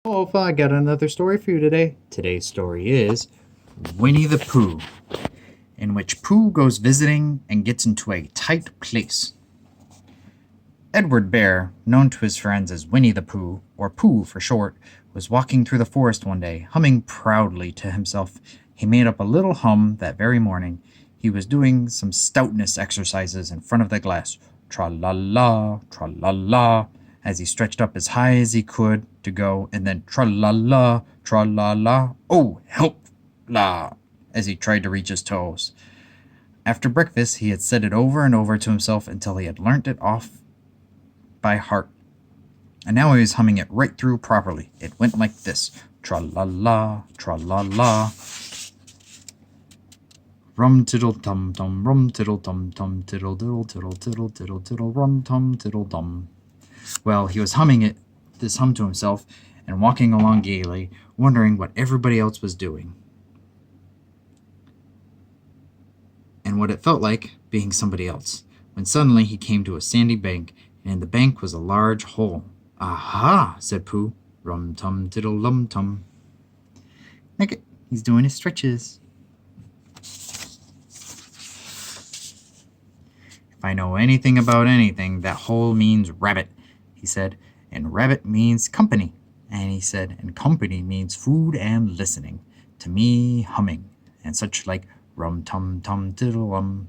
Oh, I got another story for you today. Today's story is Winnie the Pooh, in which Pooh goes visiting and gets into a tight place. Edward Bear, known to his friends as Winnie the Pooh, or Pooh for short, was walking through the forest one day, humming proudly to himself. He made up a little hum that very morning. He was doing some stoutness exercises in front of the glass. Tra-la-la, tra-la-la, as he stretched up as high as he could to go, and then tra-la-la, tra-la-la, oh, help, la, as he tried to reach his toes. After breakfast, he had said it over and over to himself until he had learnt it off by heart. And now he was humming it right through properly. It went like this. Tra-la-la, tra-la-la. Rum tiddle tum tum, rum tiddle tum tum, tiddle diddle tiddle tiddle tiddle tiddle, rum tum tiddle dum. Well, he was humming this hum to himself, and walking along gaily, wondering what everybody else was doing. And what it felt like being somebody else, when suddenly he came to a sandy bank, and in the bank was a large hole. Aha, said Pooh. Rum tum tiddle lum tum. Look, he's doing his stretches. If I know anything about anything, that hole means rabbit, he said, and rabbit means company. And he said, and company means food and listening to me humming, and such like rum tum tum tiddle lum.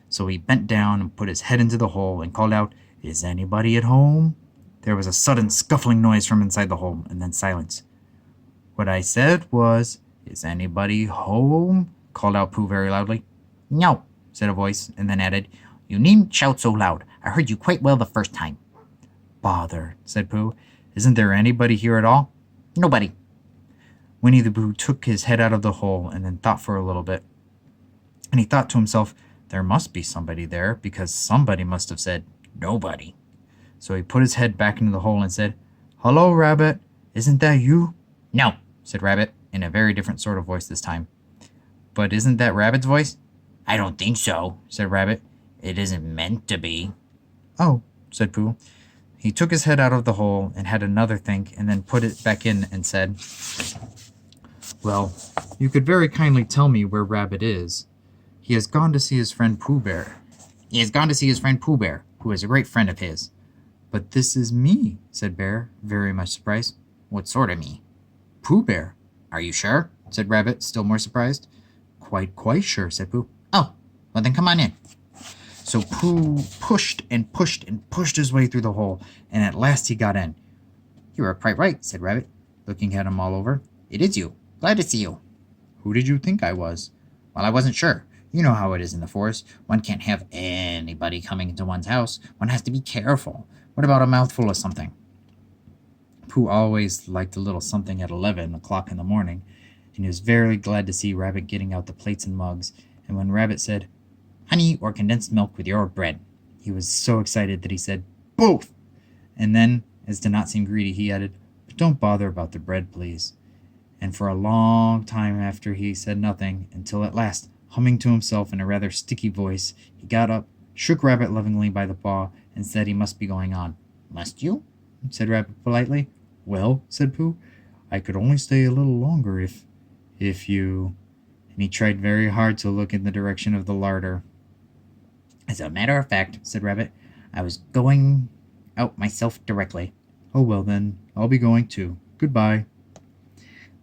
So he bent down and put his head into the hole and called out, Is anybody at home? There was a sudden scuffling noise from inside the hole, and then silence. What I said was, Is anybody home? Called out Pooh very loudly. No, said a voice, and then added, You needn't shout so loud. I heard you quite well the first time. Bother, said Pooh. Isn't there anybody here at all? Nobody. Winnie the Pooh took his head out of the hole and then thought for a little bit. And he thought to himself, There must be somebody there, because somebody must have said, Nobody. So he put his head back into the hole and said, Hello, Rabbit. Isn't that you? No, said Rabbit, in a very different sort of voice this time. But isn't that Rabbit's voice? I don't think so, said Rabbit. It isn't meant to be. Oh, said Pooh. He took his head out of the hole and had another think, and then put it back in and said, Well, you could very kindly tell me where Rabbit is. He has gone to see his friend Pooh Bear. He has gone to see his friend Pooh Bear, who is a great friend of his. But this is me, said Bear, very much surprised. What sort of me? Pooh Bear. Are you sure? Said Rabbit, still more surprised. Quite sure, said Pooh. Oh, well then come on in. So Pooh pushed and pushed and pushed his way through the hole, and at last he got in. You are quite right, said Rabbit, looking at him all over. It is you. Glad to see you. Who did you think I was? Well, I wasn't sure. You know how it is in the forest. One can't have anybody coming into one's house. One has to be careful. What about a mouthful of something? Pooh always liked a little something at 11 o'clock in the morning, and he was very glad to see Rabbit getting out the plates and mugs, and when Rabbit said, Honey or condensed milk with your bread, he was so excited that he said, Both! And then, as to not seem greedy, he added, But don't bother about the bread, please. And for a long time after he said nothing, until at last, humming to himself in a rather sticky voice, he got up, shook Rabbit lovingly by the paw, and said he must be going on. Must you? Said Rabbit politely. Well, said Pooh, I could only stay a little longer if you... And he tried very hard to look in the direction of the larder. As a matter of fact, said Rabbit, I was going out myself directly. Oh, well then, I'll be going too. Goodbye.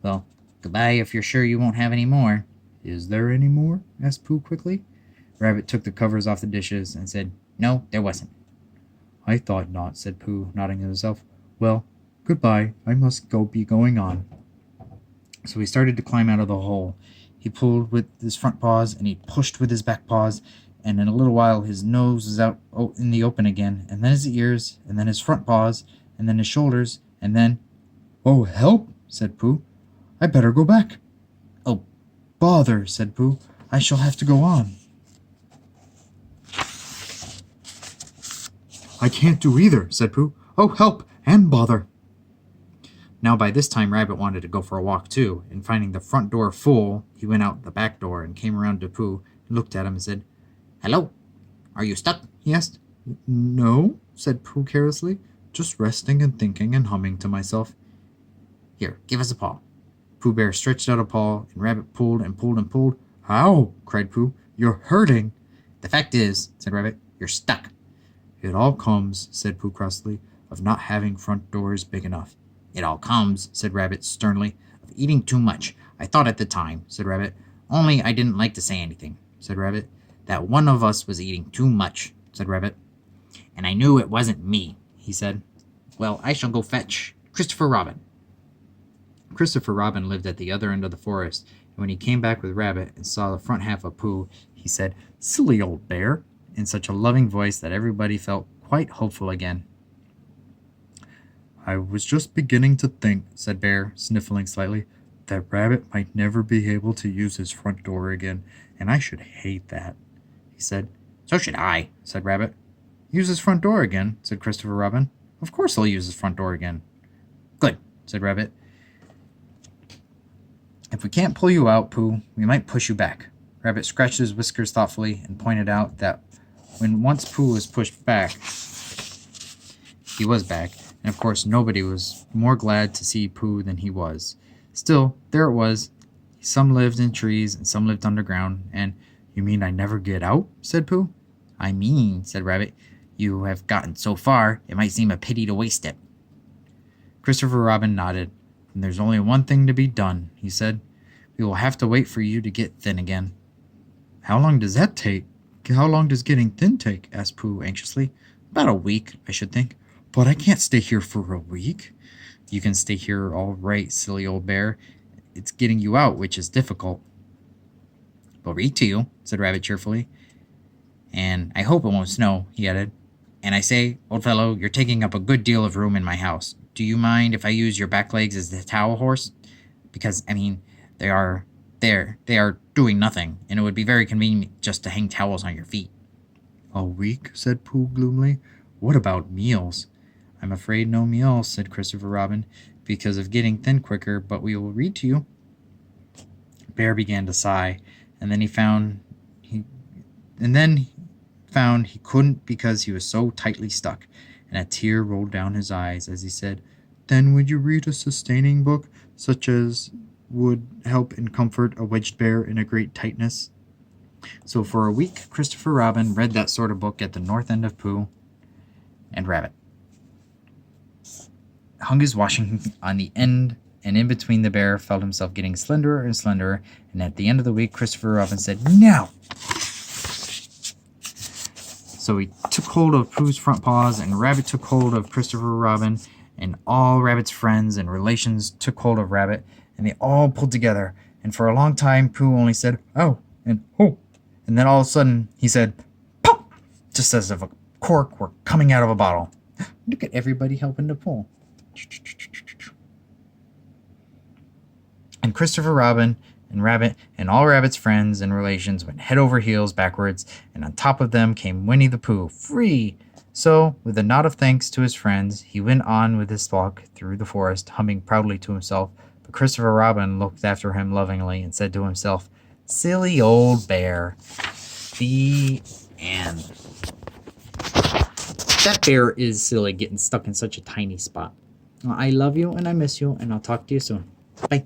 Well, goodbye if you're sure you won't have any more. Is there any more? Asked Pooh quickly. Rabbit took the covers off the dishes and said, No, there wasn't. I thought not, said Pooh, nodding to himself. Well, goodbye. I must be going on. So he started to climb out of the hole. He pulled with his front paws, and he pushed with his back paws, and in a little while his nose was out in the open again, and then his ears, and then his front paws, and then his shoulders, and then... Oh, help, said Pooh. I better go back. Oh, bother, said Pooh. I shall have to go on. I can't do either, said Pooh. Oh, help and bother. Now by this time Rabbit wanted to go for a walk too, and finding the front door full, he went out the back door and came around to Pooh and looked at him and said, Hello, are you stuck? He asked. No, said Pooh carelessly, just resting and thinking and humming to myself. Here, give us a paw. Pooh Bear stretched out a paw, and Rabbit pulled and pulled and pulled. Ow! Cried Pooh. You're hurting. The fact is, said Rabbit, you're stuck. It all comes, said Pooh crossly, of not having front doors big enough. It all comes, said Rabbit sternly, of eating too much. I thought at the time, said Rabbit, only I didn't like to say anything, said Rabbit. That one of us was eating too much, said Rabbit. And I knew it wasn't me, he said. Well, I shall go fetch Christopher Robin. Christopher Robin lived at the other end of the forest, and when he came back with Rabbit and saw the front half of Pooh, he said, Silly old bear, in such a loving voice that everybody felt quite hopeful again. I was just beginning to think, said Bear, sniffling slightly, that Rabbit might never be able to use his front door again, and I should hate that. He said, So should I, said Rabbit. Use his front door again, said Christopher Robin. Of course he'll use his front door again. Good, said Rabbit. If we can't pull you out, Pooh, we might push you back. Rabbit scratched his whiskers thoughtfully and pointed out that when once Pooh was pushed back, he was back, and of course nobody was more glad to see Pooh than he was. Still, there it was. Some lived in trees and some lived underground, and You mean I never get out? Said Pooh. I mean, said Rabbit, you have gotten so far, it might seem a pity to waste it. Christopher Robin nodded. And there's only one thing to be done, he said. We will have to wait for you to get thin again. How long does that take? How long does getting thin take? Asked Pooh anxiously. About a week, I should think. But I can't stay here for a week. You can stay here all right, silly old bear. It's getting you out which is difficult. We'll read to you, said Rabbit cheerfully. And I hope it won't snow, he added. And I say, old fellow, you're taking up a good deal of room in my house. Do you mind if I use your back legs as the towel horse? Because, they are doing nothing, and it would be very convenient just to hang towels on your feet. A week, said Pooh gloomily. What about meals? I'm afraid no meals, said Christopher Robin, because of getting thin quicker, but we will read to you. Bear began to sigh, and then he found he couldn't because he was so tightly stuck, and a tear rolled down his eyes as he said, Then would you read a sustaining book, such as would help and comfort a wedged bear in a great tightness? So for a week, Christopher Robin read that sort of book at the north end of Pooh and Rabbit. Hung his washing on the end, and in between the bear felt himself getting slenderer and slenderer, and at the end of the week, Christopher Robin said, Now! So he took hold of Pooh's front paws, and Rabbit took hold of Christopher Robin, and all Rabbit's friends and relations took hold of Rabbit, and they all pulled together. And for a long time, Pooh only said, "Oh," and "Oh," and then all of a sudden he said, "Pop!" just as if a cork were coming out of a bottle. Look at everybody helping to pull. And Christopher Robin and Rabbit and all Rabbit's friends and relations went head over heels backwards, and on top of them came Winnie-the-Pooh, free. So, with a nod of thanks to his friends, he went on with his walk through the forest, humming proudly to himself. But Christopher Robin looked after him lovingly and said to himself, Silly old bear. The end. That bear is silly getting stuck in such a tiny spot. Well, I love you and I miss you, and I'll talk to you soon. Bye.